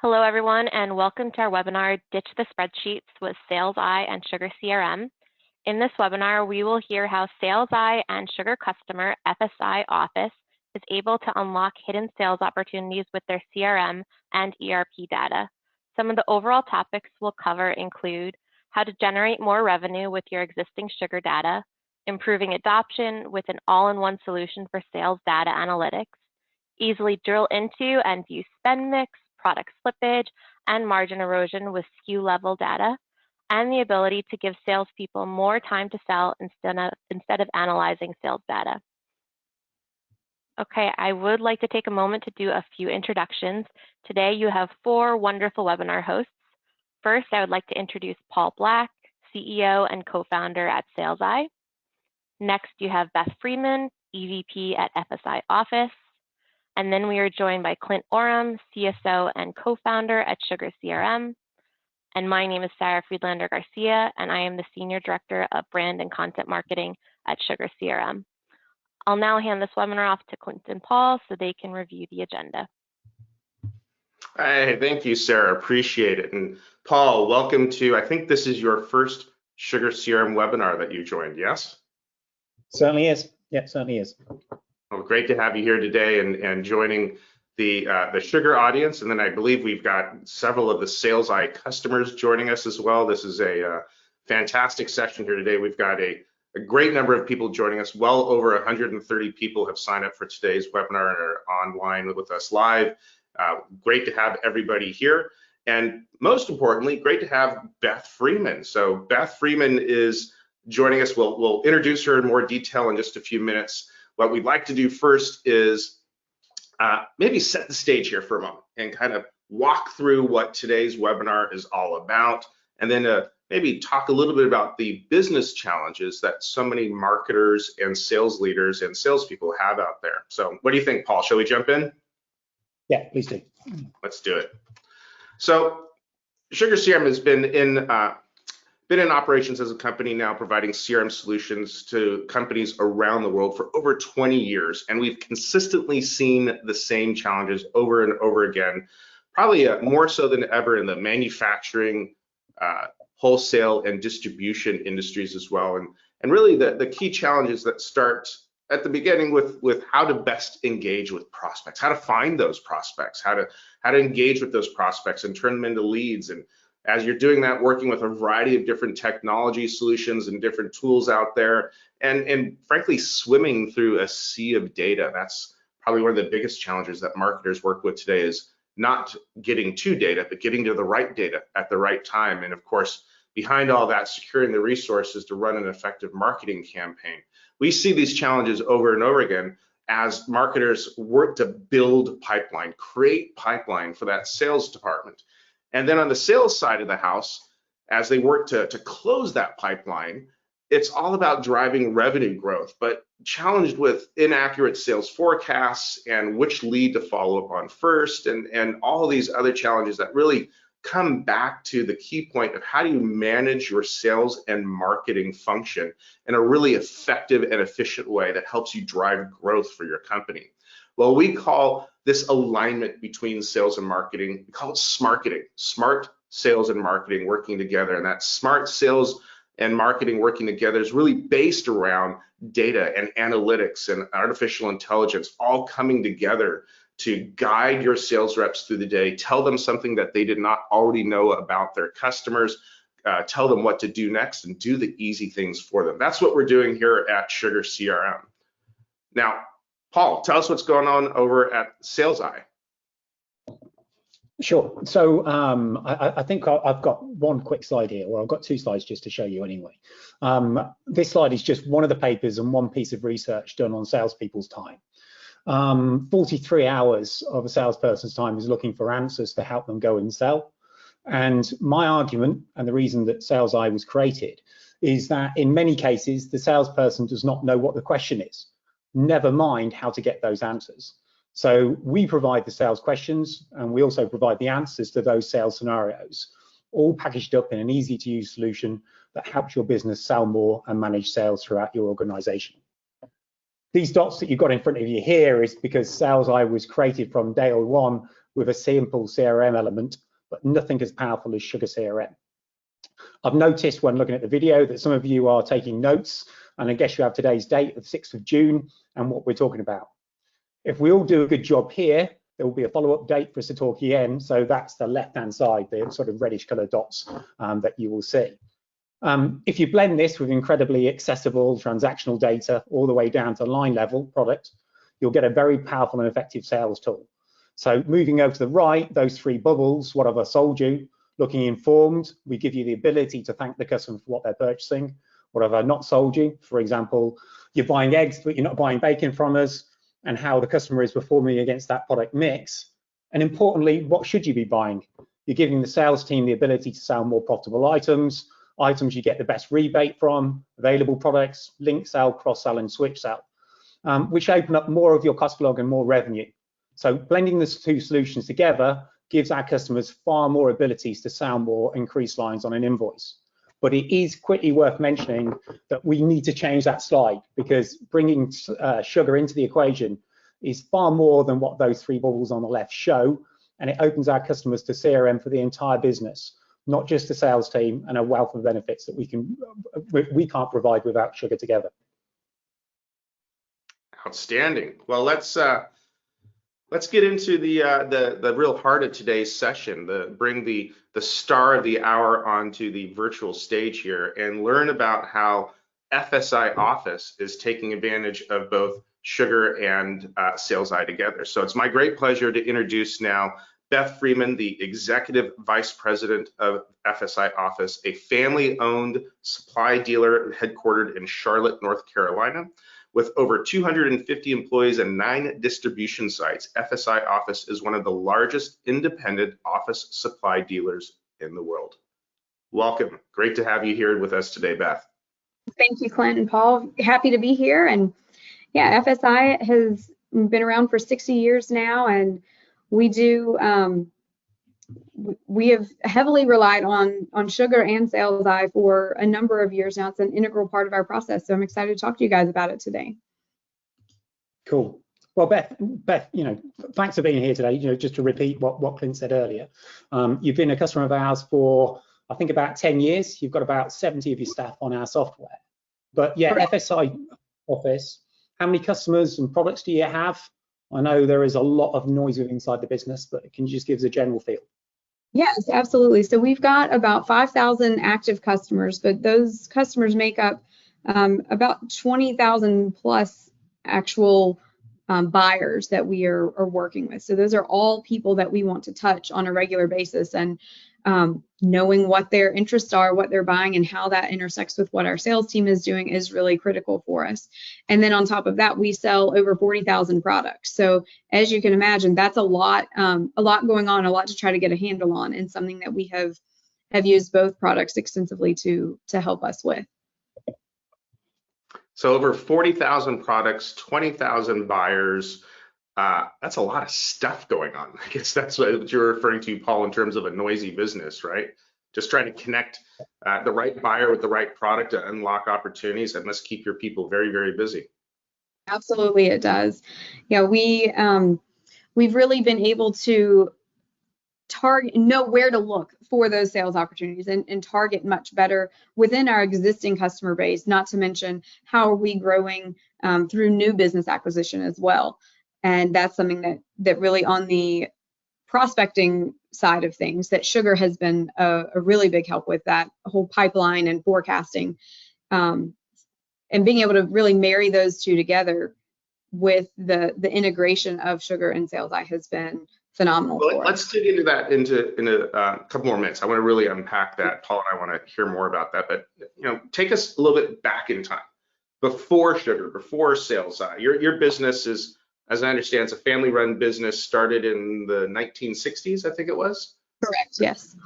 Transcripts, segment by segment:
Hello, everyone, and welcome to our webinar, Ditch the Spreadsheets with SalesI and SugarCRM. In this webinar, we will hear how SalesI and Sugar customer FSIoffice is able to unlock hidden sales opportunities with their CRM and ERP data. Some of the overall topics we'll cover include how to generate more revenue with your existing Sugar data, improving adoption with an all-in-one solution for sales data analytics, easily drill into and view spend mix, product slippage, and margin erosion with SKU level data, and the ability to give salespeople more time to sell instead of analyzing sales data. Okay, I would like to take a moment to do a few introductions. Today you have 4 wonderful webinar hosts. First, I would like to introduce Paul Black, CEO and co-founder at SalesI. Next, you have Beth Freeman, EVP at FSIoffice. And then we are joined by Clint Oram, CSO and co-founder at SugarCRM. And my name is Sarah Friedlander Garcia, and I am the Senior Director of Brand and Content Marketing at SugarCRM. I'll now hand this webinar off to Clint and Paul so they can review the agenda. Hey, thank you, Sarah. Appreciate it. And Paul, welcome to, I think this is your first SugarCRM webinar that you joined, yes? Certainly is. Yeah, certainly is. Well, great to have you here today and joining the Sugar audience. And then I believe we've got several of the SalesI customers joining us as well. This is a fantastic session here today. We've got a great number of people joining us. Well over 130 people have signed up for today's webinar and are online with us live. Great to have everybody here. And most importantly, great to have Beth Freeman. So Beth Freeman is joining us. We'll introduce her in more detail in just a few minutes. What we'd like to do first is maybe set the stage here for a moment and kind of walk through what today's webinar is all about, and then maybe talk a little bit about the business challenges that so many marketers and sales leaders and salespeople have out there. So what do you think, Paul? Shall we jump in? Yeah, please do. Let's do it. So SugarCRM has been in operations as a company now, providing CRM solutions to companies around the world for over 20 years. And we've consistently seen the same challenges over and over again, probably more so than ever in the manufacturing, wholesale, and distribution industries as well. And really the key challenges that start at the beginning with how to best engage with prospects, how to find those prospects, how to engage with those prospects and turn them into leads. And as you're doing that, working with a variety of different technology solutions and different tools out there, and frankly, swimming through a sea of data. That's probably one of the biggest challenges that marketers work with today, is not getting to data, but getting to the right data at the right time. And of course, behind all that, securing the resources to run an effective marketing campaign. We see these challenges over and over again as marketers work to build pipeline, create pipeline for that sales department. And then on the sales side of the house, as they work to close that pipeline, it's all about driving revenue growth, but challenged with inaccurate sales forecasts and which lead to follow up on first, and all of these other challenges that really come back to the key point of how do you manage your sales and marketing function in a really effective and efficient way that helps you drive growth for your company. Well, we call this alignment between sales and marketing, we call it smarketing, smart sales and marketing working together. And that smart sales and marketing working together is really based around data and analytics and artificial intelligence all coming together to guide your sales reps through the day, tell them something that they did not already know about their customers, tell them what to do next, and do the easy things for them. That's what we're doing here at SugarCRM. Now, Paul, tell us what's going on over at SalesI. Sure. So I think I've got one quick slide here, or I've got 2 slides just to show you anyway. This slide is just one of the papers and one piece of research done on salespeople's time. 43 hours of a salesperson's time is looking for answers to help them go and sell. And my argument, and the reason that SalesI was created, is that in many cases, the salesperson does not know what the question is, never mind how to get those answers. So we provide the sales questions, and we also provide the answers to those sales scenarios, all packaged up in an easy to use solution that helps your business sell more and manage sales throughout your organization. These dots that you've got in front of you here is because SalesI was created from day one with a simple CRM element, but nothing as powerful as SugarCRM. I've noticed when looking at the video that some of you are taking notes, and I guess you have today's date of 6th of June and what we're talking about. If we all do a good job here, there will be a follow-up date for us to talk again. So that's the left-hand side, the sort of reddish colored dots that you will see. If you blend this with incredibly accessible transactional data all the way down to line level product, you'll get a very powerful and effective sales tool. So moving over to the right, those three bubbles, what have I sold you? Looking informed, we give you the ability to thank the customer for what they're purchasing. What have I not sold you? For example, you're buying eggs, but you're not buying bacon from us, and how the customer is performing against that product mix. And importantly, what should you be buying? You're giving the sales team the ability to sell more profitable items you get the best rebate from, available products, link sell, cross sell, and switch sell, which open up more of your cost log and more revenue. So blending these two solutions together gives our customers far more abilities to sell more increased lines on an invoice. But it is quickly worth mentioning that we need to change that slide, because bringing sugar into the equation is far more than what those three bubbles on the left show, and it opens our customers to CRM for the entire business, not just the sales team, and a wealth of benefits that we can't provide without sugar together. Outstanding. Well, let's get into the real heart of today's session. Bring the star of the hour onto the virtual stage here and learn about how FSIoffice is taking advantage of both Sugar and SalesI together. So it's my great pleasure to introduce now Beth Freeman, the Executive Vice President of FSIoffice, a family-owned supply dealer headquartered in Charlotte, North Carolina. With over 250 employees and 9 distribution sites, FSIoffice is one of the largest independent office supply dealers in the world. Welcome. Great to have you here with us today, Beth. Thank you, Clint and Paul. Happy to be here. And yeah, FSI has been around for 60 years now, and we have heavily relied on Sugar and SalesI for a number of years now. It's an integral part of our process. So I'm excited to talk to you guys about it today. Cool. Well, Beth, thanks for being here today. Just to repeat what Clint said earlier, you've been a customer of ours for, I think, about 10 years. You've got about 70 of your staff on our software. But yeah, correct. FSIoffice, how many customers and products do you have? I know there is a lot of noise inside the business, but can you just give us a general feel? Yes, absolutely. So we've got about 5,000 active customers, but those customers make up about 20,000 plus actual buyers that we are working with. So those are all people that we want to touch on a regular basis, and knowing what their interests are, what they're buying, and how that intersects with what our sales team is doing is really critical for us. And then on top of that, we sell over 40,000 products. So as you can imagine, that's a lot going on, a lot to try to get a handle on, and something that we have used both products extensively to help us with. So over 40,000 products, 20,000 buyers. That's a lot of stuff going on. I guess that's what you're referring to, Paul, in terms of a noisy business, right? Just trying to connect the right buyer with the right product to unlock opportunities. That must keep your people very, very busy. Absolutely, it does. Yeah, we've really been able to know where to look for those sales opportunities and target much better within our existing customer base, not to mention how are we growing through new business acquisition as well. And that's something that really, on the prospecting side of things, that Sugar has been a really big help with, that whole pipeline and forecasting, and being able to really marry those two together with the integration of Sugar and SalesI has been phenomenal. Well, let's dig into that in a couple more minutes. I want to really unpack that, Paul, and I want to hear more about that. But take us a little bit back in time, before Sugar, before SalesI. Your business is, as I understand, it's a family-run business, started in the 1960s, I think it was? Correct, yes.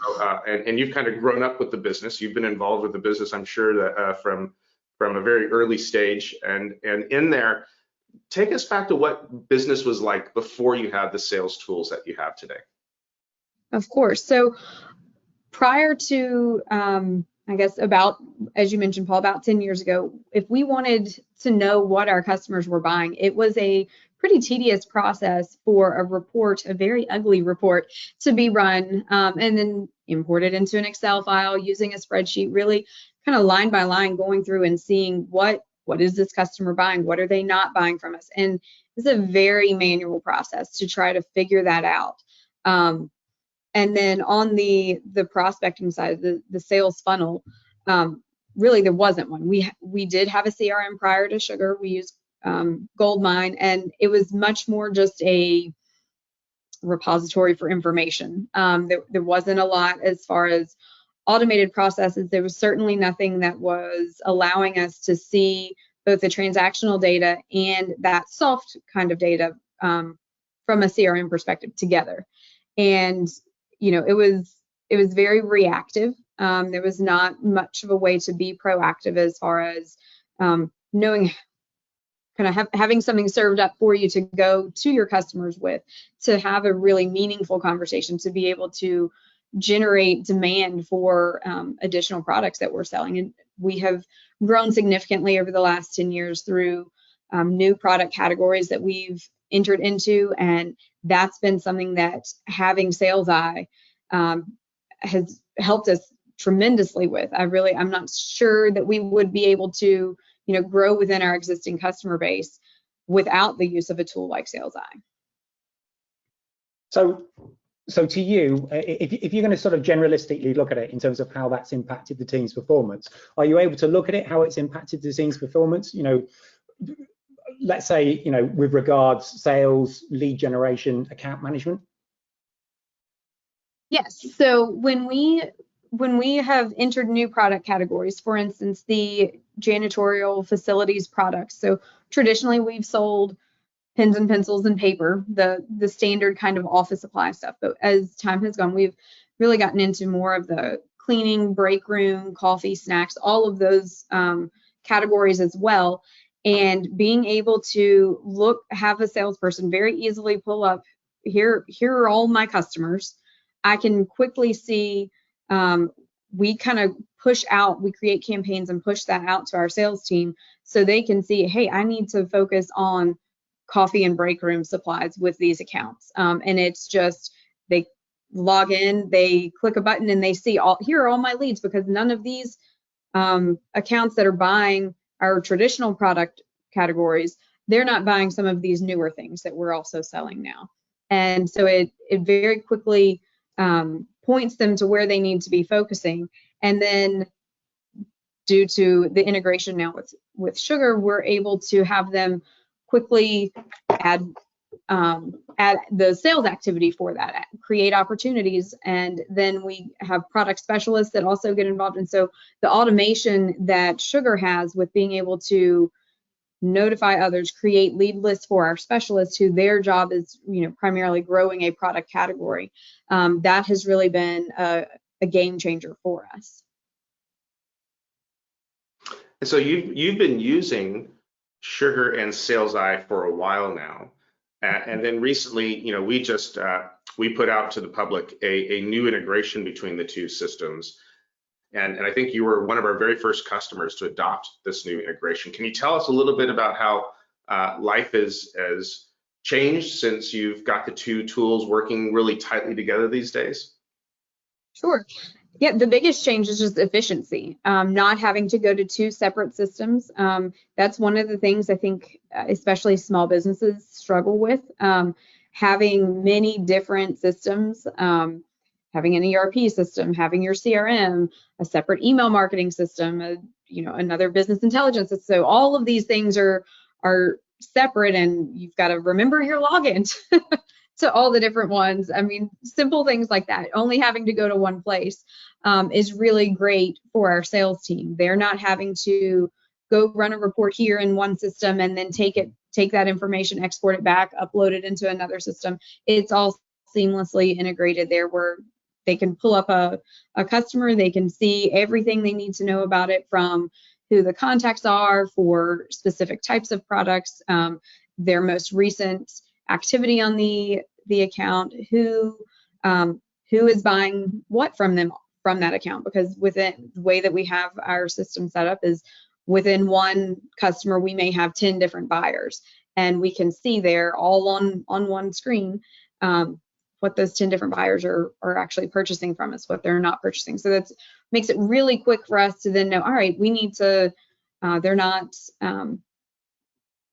And you've kind of grown up with the business. You've been involved with the business, I'm sure, that from a very early stage. And in there, take us back to what business was like before you had the sales tools that you have today. Of course. So prior to, I guess about, as you mentioned, Paul, about 10 years ago, if we wanted to know what our customers were buying, it was a pretty tedious process for a report, a very ugly report, to be run and then imported into an Excel file using a spreadsheet, really kind of line by line going through and seeing what is this customer buying, what are they not buying from us. And it's a very manual process to try to figure that out. And then on the prospecting side, the sales funnel, really there wasn't one. We did have a CRM prior to Sugar. We used Goldmine, and it was much more just a repository for information. There wasn't a lot as far as automated processes. There was certainly nothing that was allowing us to see both the transactional data and that soft kind of data from a CRM perspective together. And it was very reactive. There was not much of a way to be proactive as far as knowing, kind of having something served up for you to go to your customers with, to have a really meaningful conversation, to be able to generate demand for additional products that we're selling. And we have grown significantly over the last 10 years through new product categories that we've entered into, and that's been something that having Sales Eye has helped us tremendously with. I'm not sure that we would be able to grow within our existing customer base without the use of a tool like Sales Eye. So to you, if you're going to sort of generalistically look at it in terms of how that's impacted the team's performance, are you able to look at it, how it's impacted the team's performance? Let's say, with regards sales, lead generation, account management? Yes. So when we have entered new product categories, for instance, the janitorial facilities products. So traditionally we've sold pens and pencils and paper, the standard kind of office supply stuff. But as time has gone, we've really gotten into more of the cleaning, break room, coffee, snacks, all of those categories as well. And being able to have a salesperson very easily pull up, here are all my customers. I can quickly see, we kind of we create campaigns and push that out to our sales team so they can see, hey, I need to focus on coffee and break room supplies with these accounts. And it's just, they log in, they click a button, and they see here are all my leads, because none of these accounts that are buying our traditional product categories, they're not buying some of these newer things that we're also selling now. And so it very quickly points them to where they need to be focusing. And then due to the integration now with Sugar, we're able to have them quickly add the sales activity for that, create opportunities, and then we have product specialists that also get involved. And so the automation that Sugar has with being able to notify others, create lead lists for our specialists who their job is primarily growing a product category, that has really been a game changer for us. And so you've been using Sugar and Sales Eye for a while now, and then recently, we put out to the public a new integration between the two systems, and I think you were one of our very first customers to adopt this new integration. Can you tell us a little bit about how life has changed since you've got the two tools working really tightly together these days? Sure. Yeah, the biggest change is just efficiency, not having to go to two separate systems. That's one of the things I think especially small businesses struggle with, having many different systems, having an ERP system, having your CRM, a separate email marketing system, another business intelligence. So all of these things are separate, and you've got to remember your login to all the different ones. I mean, simple things like that. Only having to go to one place is really great for our sales team. They're not having to go run a report here in one system and then take that information, export it back, upload it into another system. It's all seamlessly integrated there, where they can pull up a customer, they can see everything they need to know about it, from who the contacts are for specific types of products, their most recent activity on the account, who is buying what from them from that account, because within the way that we have our system set up is within one customer we may have 10 different buyers, and we can see there all on one screen what those 10 different buyers are actually purchasing from us, what they're not purchasing. So that makes it really quick for us to then know, all right, we need to, they're not,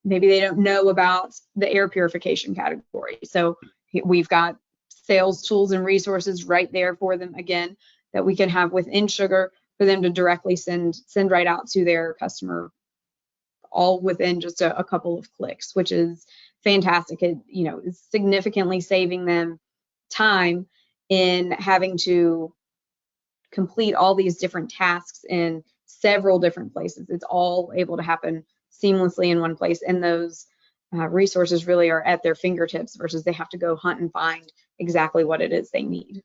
maybe they don't know about the air purification category. So we've got sales tools and resources right there for them, again, that we can have within Sugar for them to directly send right out to their customer, all within just a couple of clicks, which is fantastic. It, is significantly saving them time in having to complete all these different tasks in several different places. It's all able to happen seamlessly in one place, and those resources really are at their fingertips versus they have to go hunt and find exactly what it is they need.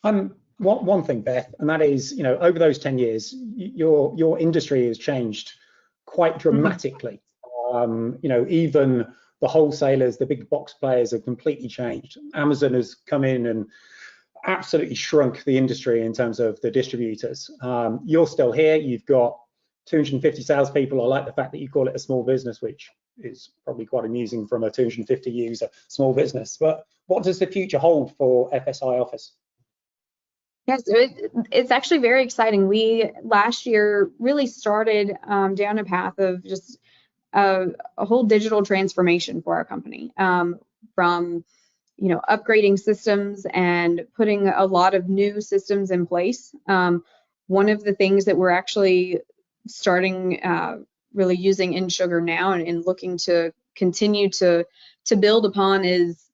One thing, Beth, and that is, over those 10 years, your industry has changed quite dramatically. Even the wholesalers, the big box players have completely changed. Amazon has come in and absolutely shrunk the industry in terms of the distributors. You're still here. You've got 250 salespeople. I like the fact that you call it a small business, which is probably quite amusing from a 250 user small business. But what does the future hold for FSIoffice? Yes, it's actually very exciting. We last year really started down a path of just a whole digital transformation for our company, from upgrading systems and putting a lot of new systems in place. One of the things that we're actually starting really using in Sugar now and looking to continue to build upon is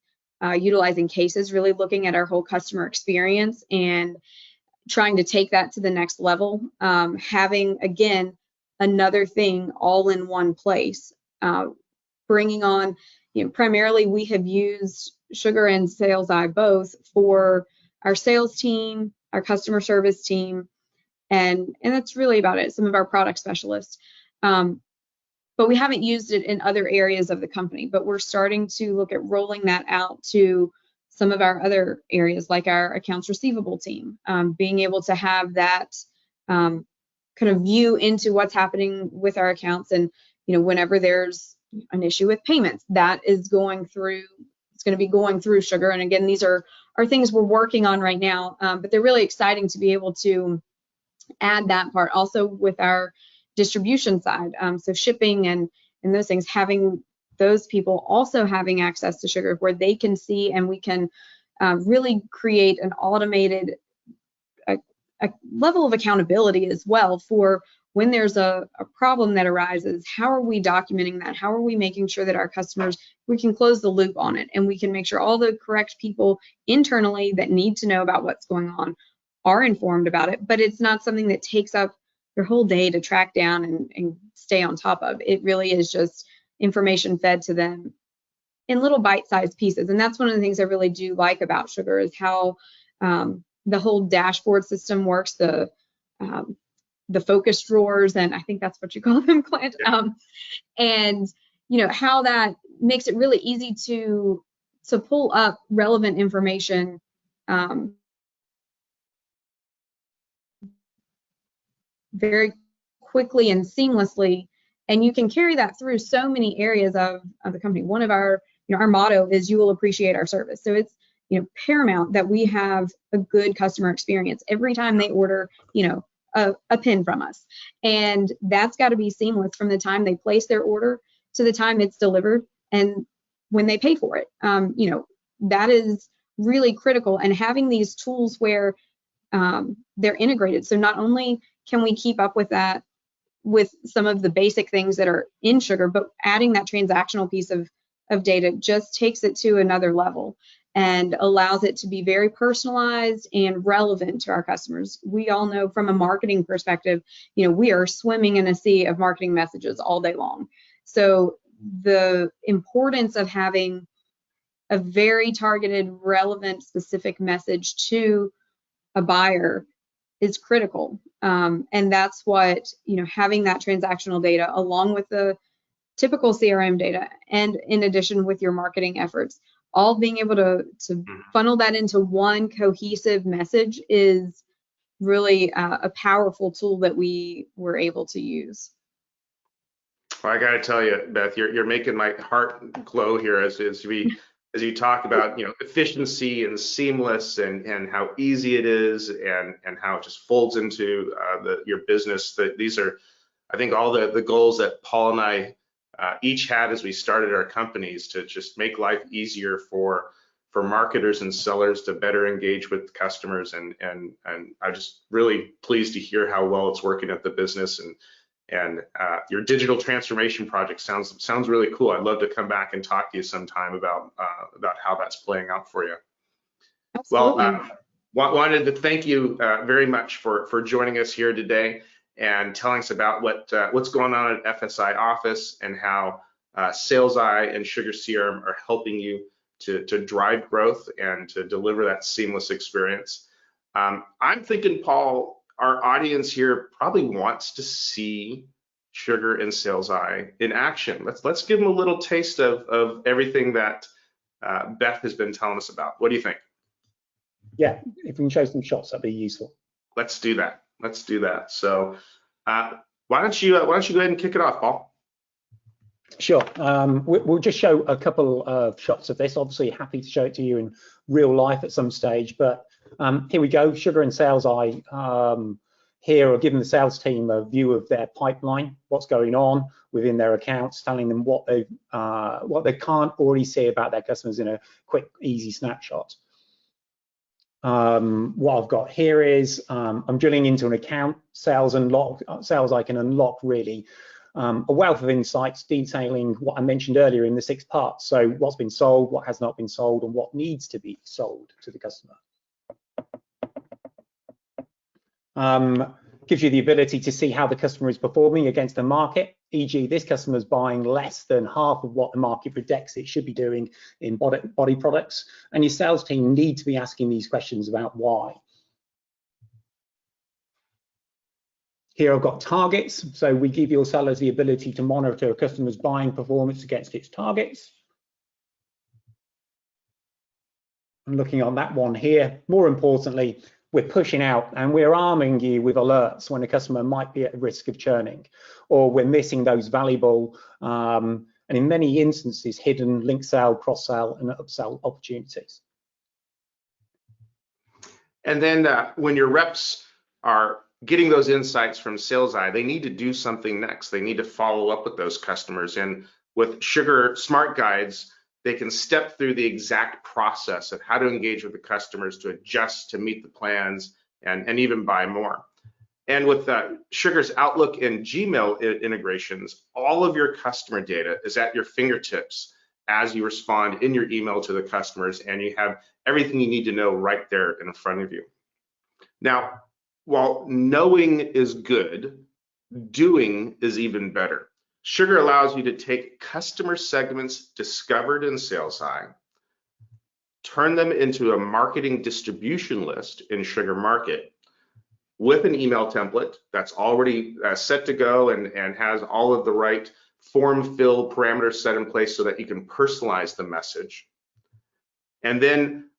utilizing cases, really looking at our whole customer experience and trying to take that to the next level. Having, again, another thing all in one place, bringing on, primarily we have used Sugar and Sales Eye both for our sales team, our customer service team, and that's really about it, some of our product specialists. But we haven't used it in other areas of the company, but we're starting to look at rolling that out to some of our other areas, like our accounts receivable team, being able to have that kind of view into what's happening with our accounts. And, whenever there's an issue with payments, that is going through, it's going to be going through Sugar. And again, these are things we're working on right now, but they're really exciting to be able to add that part also with our distribution side. So shipping and those things, having those people also having access to Sugar where they can see, and we can really create an automated a level of accountability as well for when there's a problem that arises. How are we documenting that? How are we making sure that our customers, we can close the loop on it, and we can make sure all the correct people internally that need to know about what's going on are informed about it, but it's not something that takes up your whole day to track down and stay on top of. It really is just information fed to them in little bite-sized pieces. And that's one of the things I really do like about Sugar is how the whole dashboard system works, the focus drawers, and I think that's what you call them, Clint. And how that makes it really easy to pull up relevant information very quickly and seamlessly, and you can carry that through so many areas of the company. One of our, our motto is "You will appreciate our service." So it's, paramount that we have a good customer experience every time they order, a pin from us, and that's got to be seamless from the time they place their order to the time it's delivered and when they pay for it. That is really critical, and having these tools where they're integrated. So not only can we keep up with that with some of the basic things that are in Sugar, but adding that transactional piece of data just takes it to another level and allows it to be very personalized and relevant to our customers. We all know from a marketing perspective, we are swimming in a sea of marketing messages all day long. So the importance of having a very targeted, relevant, specific message to a buyer is critical. And that's what, having that transactional data along with the typical CRM data, and in addition with your marketing efforts, all being able to funnel that into one cohesive message is really a powerful tool that we were able to use. Well, I got to tell you, Beth, you're making my heart glow here as you talk about, efficiency and seamless and how easy it is and how it just folds into your business. That these are, I think, all the goals that Paul and I each had as we started our companies, to just make life easier for marketers and sellers to better engage with customers. And I'm just really pleased to hear how well it's working at the business. And your digital transformation project sounds really cool. I'd love to come back and talk to you sometime about how that's playing out for you. Absolutely. Well, wanted to thank you very much for joining us here today and telling us about what's going on at FSIoffice and how SalesEye and SugarCRM are helping you to drive growth and to deliver that seamless experience. I'm thinking, Paul, our audience here probably wants to see Sugar and SalesEye in action. Let's give them a little taste of everything that Beth has been telling us about. What do you think? Yeah, if we can show some shots, that'd be useful. Let's do that. Let's do that. So why don't you go ahead and kick it off, Paul? Sure. We'll just show a couple of shots of this. Obviously, happy to show it to you in real life at some stage, but here we go. Sugar and SalesEye here are giving the sales team a view of their pipeline, what's going on within their accounts, telling them what they can't already see about their customers in a quick, easy snapshot. What I've got here is I'm drilling into an account. SalesEye can unlock really a wealth of insights detailing what I mentioned earlier in the 6 parts. So what's been sold, what has not been sold, and what needs to be sold to the customer. Gives you the ability to see how the customer is performing against the market, e.g. this customer is buying less than half of what the market predicts it should be doing in body products, and your sales team need to be asking these questions about why. Here I've got targets, so we give your sellers the ability to monitor a customer's buying performance against its targets. I'm looking on that one here. More importantly, we're pushing out and we're arming you with alerts when a customer might be at risk of churning, or we're missing those valuable and in many instances hidden link sale, cross sell, and upsell opportunities. And then when your reps are getting those insights from SalesEye, they need to do something next. They need to follow up with those customers. And with Sugar Smart Guides, they can step through the exact process of how to engage with the customers, to adjust, to meet the plans, and even buy more. And with Sugar's Outlook and Gmail integrations, all of your customer data is at your fingertips as you respond in your email to the customers, and you have everything you need to know right there in front of you. Now, while knowing is good, doing is even better. Sugar allows you to take customer segments discovered in SalesEye, turn them into a marketing distribution list in Sugar Market with an email template that's already set to go and has all of the right form fill parameters set in place so that you can personalize the message. And then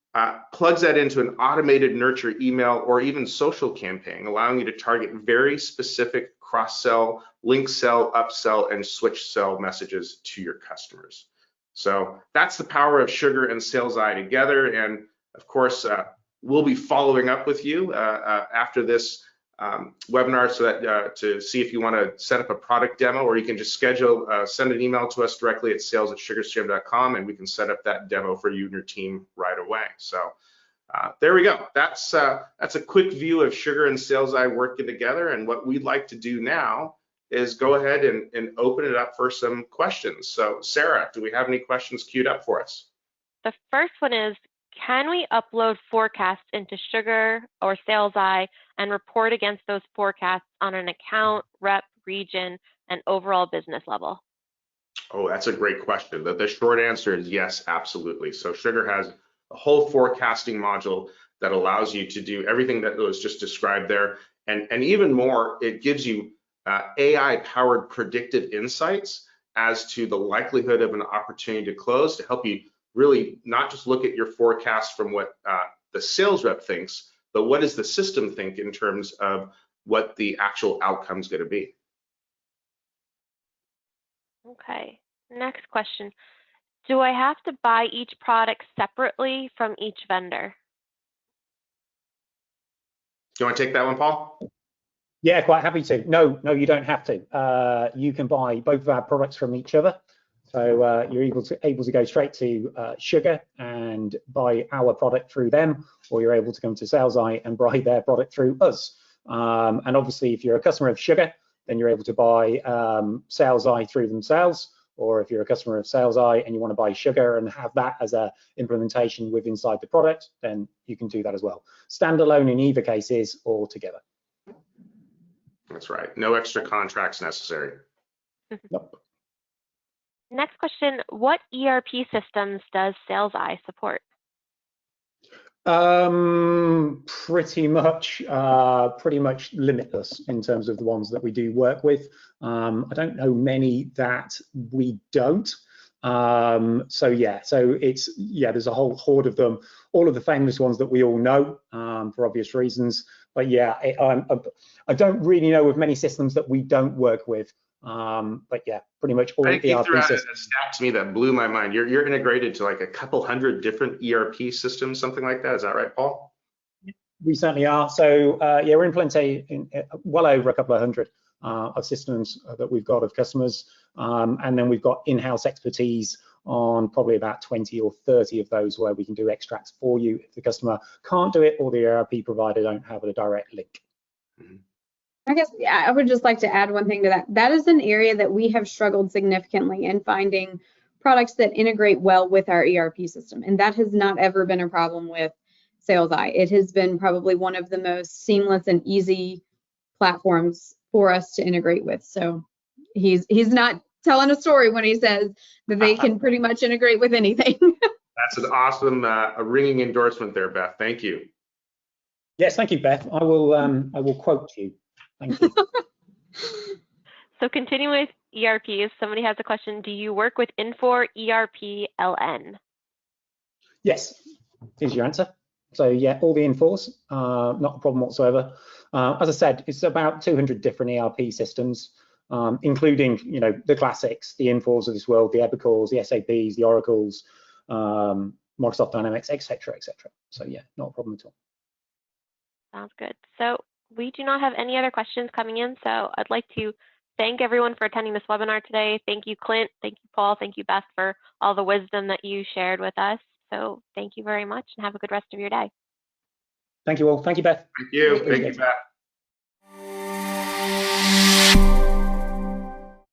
plugs that into an automated nurture email or even social campaign, allowing you to target very specific cross-sell, link sell, upsell, and switch sell messages to your customers. So that's the power of Sugar and SalesEye together. And of course, we'll be following up with you after this webinar so that to see if you want to set up a product demo, or you can just schedule, send an email to us directly at sales@sugarcrm.com, and we can set up that demo for you and your team right away. So there we go. That's a quick view of Sugar and SalesEye working together. And what we'd like to do now is go ahead and open it up for some questions. So Sarah, do we have any questions queued up for us? The first one is, can we upload forecasts into Sugar or SalesEye and report against those forecasts on an account, rep, region, and overall business level? Oh, that's a great question. The short answer is yes, absolutely. So Sugar has a whole forecasting module that allows you to do everything that was just described there. And even more, it gives you AI-powered predictive insights as to the likelihood of an opportunity to close, to help you really not just look at your forecast from what the sales rep thinks, but what does the system think in terms of what the actual outcome is going to be. Okay, next question. Do I have to buy each product separately from each vendor? Do you want to take that one, Paul? Yeah, quite happy to. No, you don't have to. You can buy both of our products from each other. So you're able to go straight to Sugar and buy our product through them, or you're able to come to SalesEye and buy their product through us. And obviously, if you're a customer of Sugar, then you're able to buy SalesEye through themselves. Or if you're a customer of SalesEye and you want to buy Sugar and have that as a implementation with inside the product, then you can do that as well. Standalone in either cases or together. That's right. No extra contracts necessary. Nope. Next question, what ERP systems does SalesEye support? Pretty much limitless in terms of the ones that we do work with. I don't know many that we don't. So there's a whole horde of them, all of the famous ones that we all know for obvious reasons. But yeah, I don't really know of many systems that we don't work with. But yeah, pretty much all ERP systems. You threw out a systems. stat to me that blew my mind. You're integrated to like a couple hundred different ERP systems, something like that. Is that right, Paul? We certainly are. So yeah, we're implementing well over a couple of hundred of systems that we've got of customers, and then we've got in-house expertise on probably about 20 or 30 of those where we can do extracts for you if the customer can't do it or the ERP provider don't have a direct link. Mm-hmm. I guess I would just like to add one thing to that. That is an area that we have struggled significantly in finding products that integrate well with our ERP system. And that has not ever been a problem with SalesEye. It has been probably one of the most seamless and easy platforms for us to integrate with. So he's not telling a story when he says that they can pretty much integrate with anything. That's an awesome, a ringing endorsement there, Beth. Thank you. Yes, thank you, Beth. I will quote you. Thank you. So continuing with ERPs, somebody has a question. Do you work with Infor ERP LN? Yes, here's your answer. So yeah, all the Infors, not a problem whatsoever. As I said, it's about 200 different ERP systems, including the classics, the Infors of this world, the Epicors, the SAPs, the Oracles, Microsoft Dynamics, etc., etc. So yeah, not a problem at all. Sounds good. So we do not have any other questions coming in, so I'd like to thank everyone for attending this webinar today. Thank you, Clint. Thank you, Paul. Thank you, Beth, for all the wisdom that you shared with us. So thank you very much and have a good rest of your day. Thank you all. Thank you, Beth. Thank you. Thank you, Beth.